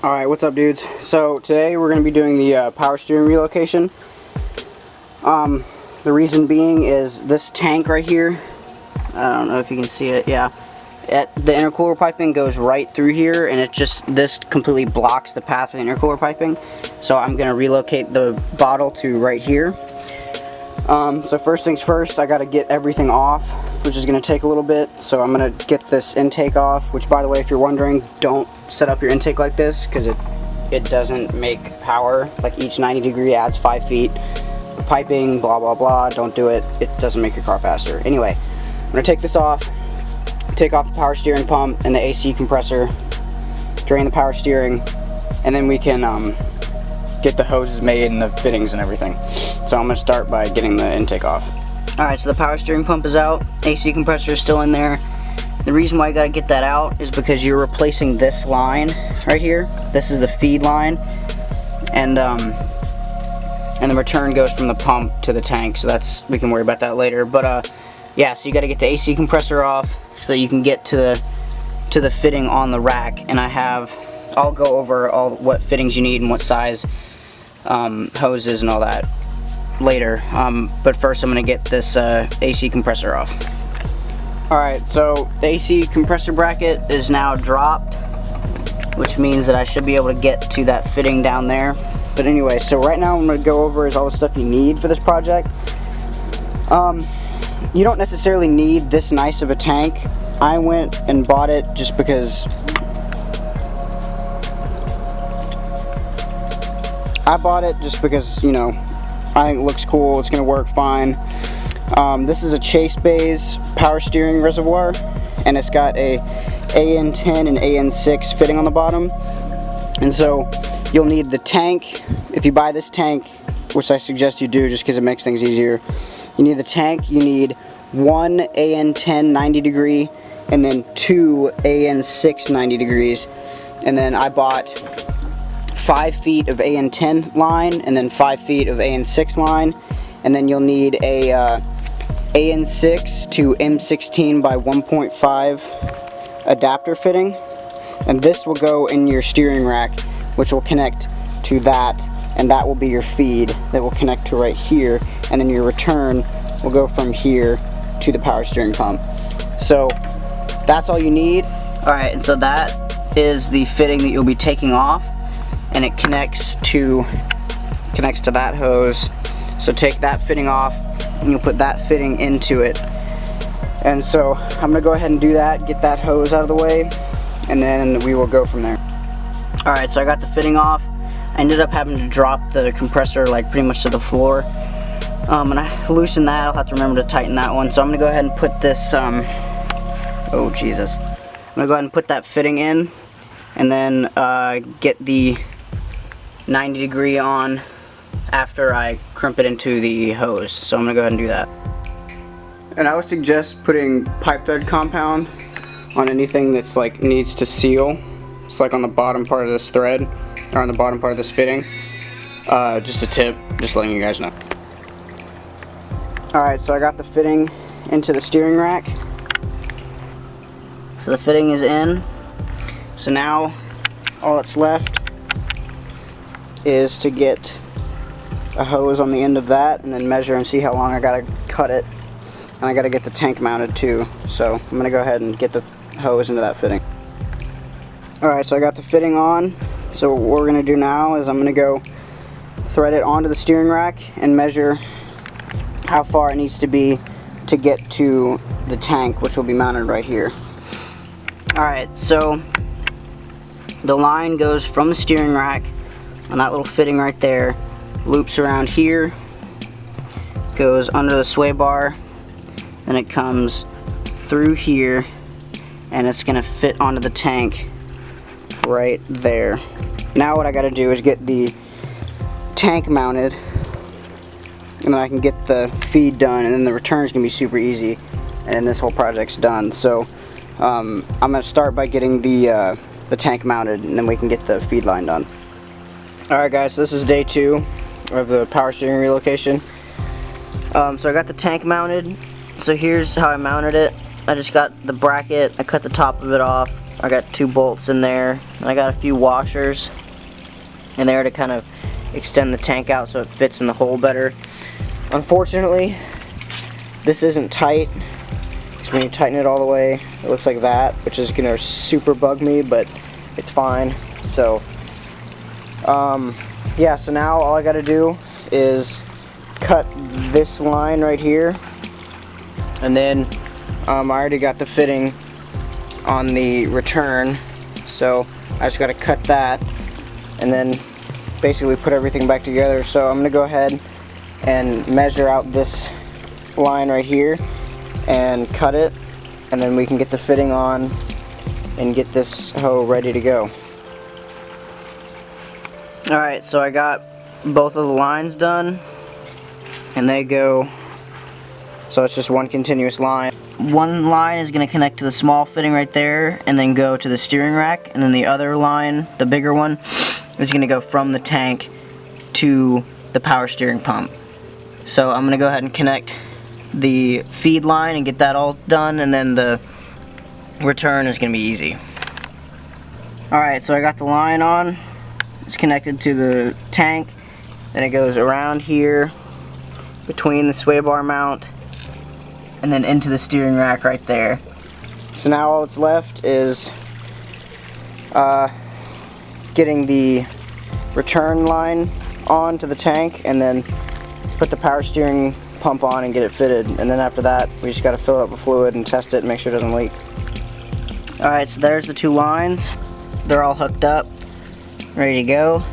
Alright, what's up dudes? So today we're going to be doing the power steering relocation. The reason being is this tank right here, I don't know if you can see it, yeah. The intercooler piping goes right through here, and this completely blocks the path of the intercooler piping. So I'm going to relocate the bottle to right here. So first things first, I got to get everything off, which is going to take a little bit. So I'm going to get this intake off, which by the way, if you're wondering, don't set up your intake like this because it doesn't make power. Like each 90 degree adds 5 feet. The piping, blah blah blah, don't do it. It doesn't make your car faster. Anyway, I'm going to take this off, take off the power steering pump and the AC compressor, drain the power steering, and then we can get the hoses made and the fittings and everything. So I'm going to start by getting the intake off. Alright, so the power steering pump is out, AC compressor is still in there. The reason why I gotta get that out is because you're replacing this line right here. This is the feed line, and the return goes from the pump to the tank, so we can worry about that later. But yeah, so you gotta get the AC compressor off so that you can get to the fitting on the rack, and I'll go over what fittings you need and what size hoses and all that later, but first I'm going to get this AC compressor off. Alright, so the AC compressor bracket is now dropped, which means that I should be able to get to that fitting down there. But anyway, so right now I'm going to go over all the stuff you need for this project. You don't necessarily need this nice of a tank. I went and bought it just because you know, I think it looks cool, it's going to work fine. This is a Chase Bays power steering reservoir, and it's got a AN10 and AN6 fitting on the bottom. And so you'll need the tank. If you buy this tank, which I suggest you do just because it makes things easier, you need the tank, you need one AN10 90 degree, and then two AN6 90 degrees. And then I bought 5 feet of AN10 line and then 5 feet of AN6 line, and then you'll need a AN6 to M16 by 1.5 adapter fitting, and this will go in your steering rack, which will connect to that, and that will be your feed that will connect to right here, and then your return will go from here to the power steering pump. So that's all you need. Alright, and so that is the fitting that you'll be taking off, and it connects to that hose. So take that fitting off and you'll put that fitting into it. And so I'm gonna go ahead and do that, get that hose out of the way, and then we will go from there. Alright, so I got the fitting off. I ended up having to drop the compressor like pretty much to the floor. And I loosened that. I'll have to remember to tighten that one. So I'm gonna go ahead and put this oh Jesus. I'm gonna go ahead and put that fitting in, and then get the 90 degree on after I crimp it into the hose. So I'm gonna go ahead and do that. And I would suggest putting pipe thread compound on anything that's like needs to seal. It's like on the bottom part of this thread, or on the bottom part of this fitting. Just a tip, just letting you guys know. Alright, so I got the fitting into the steering rack. So the fitting is in. So now all that's left is to get a hose on the end of that and then measure and see how long I gotta cut it. And I gotta get the tank mounted too. So I'm gonna go ahead and get the hose into that fitting. Alright, so I got the fitting on. So what we're gonna do now is I'm gonna go thread it onto the steering rack and measure how far it needs to be to get to the tank, which will be mounted right here. Alright, so the line goes from the steering rack on that little fitting right there, loops around here, goes under the sway bar, then it comes through here, and it's gonna fit onto the tank right there. Now what I gotta do is get the tank mounted, and then I can get the feed done, and then the return is gonna be super easy, and this whole project's done. So I'm gonna start by getting the tank mounted, and then we can get the feed line done. Alright guys, so this is day 2 of the power steering relocation. So I got the tank mounted. So here's how I mounted it. I just got the bracket, I cut the top of it off, I got 2 bolts in there, and I got a few washers in there to kind of extend the tank out so it fits in the hole better. Unfortunately, this isn't tight, because when you tighten it all the way, it looks like that, which is gonna super bug me, but it's fine. So, yeah, so now all I gotta do is cut this line right here, and then I already got the fitting on the return, so I just got to cut that and then basically put everything back together. So I'm going to go ahead and measure out this line right here and cut it, and then we can get the fitting on and get this hoe ready to go. Alright, so I got both of the lines done, and they go, so it's just one continuous line. One line is going to connect to the small fitting right there and then go to the steering rack, and then the other line, the bigger one, is going to go from the tank to the power steering pump. So I'm going to go ahead and connect the feed line and get that all done, and then the return is going to be easy. Alright, so I got the line on, it's connected to the tank, then it goes around here between the sway bar mount and then into the steering rack right there. So now all that's left is getting the return line on to the tank, and then put the power steering pump on and get it fitted, and then after that we just got to fill it up with fluid and test it and make sure it doesn't leak. Alright, so there's the 2 lines. They're all hooked up, ready to go.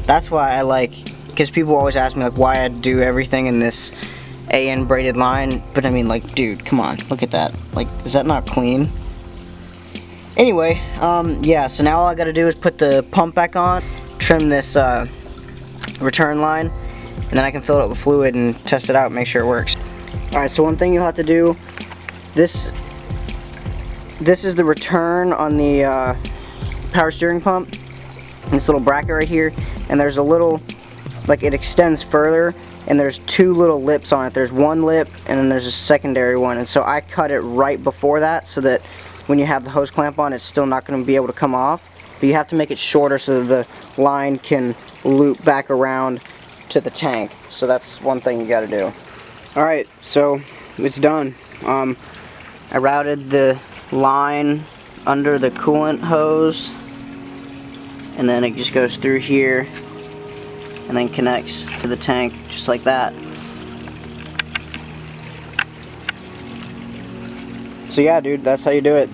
That's why I like, because people always ask me like why I do everything in this AN braided line, but I mean, like, dude, come on, look at that. Like, is that not clean? Anyway, yeah, so now all I gotta do is put the pump back on, trim this return line, and then I can fill it up with fluid and test it out and make sure it works. Alright, so one thing you'll have to do, this is the return on the power steering pump, this little bracket right here, and there's a little, like, it extends further, and there's 2 little lips on it. There's one lip and then there's a secondary one, and so I cut it right before that so that when you have the hose clamp on, it's still not going to be able to come off, but you have to make it shorter so that the line can loop back around to the tank. So that's one thing you got to do. Alright, so it's done. I routed the line under the coolant hose, and then it just goes through here and then connects to the tank just like that. So yeah, dude, that's how you do it.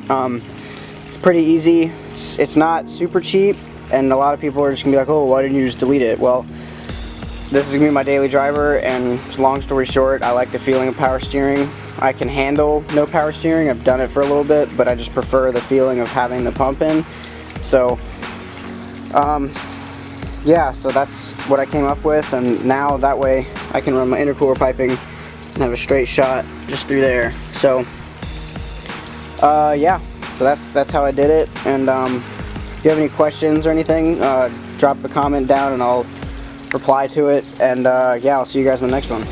It's pretty easy. It's not super cheap, and a lot of people are just gonna be like, oh, why didn't you just delete it? Well, this is gonna be my daily driver, and long story short, I like the feeling of power steering. I can handle no power steering. I've done it for a little bit, but I just prefer the feeling of having the pump in. So yeah, so that's what I came up with, and now that way I can run my intercooler piping and have a straight shot just through there. So yeah, so that's how I did it. And if you have any questions or anything, drop a comment down and I'll reply to it. And yeah, I'll see you guys in the next one.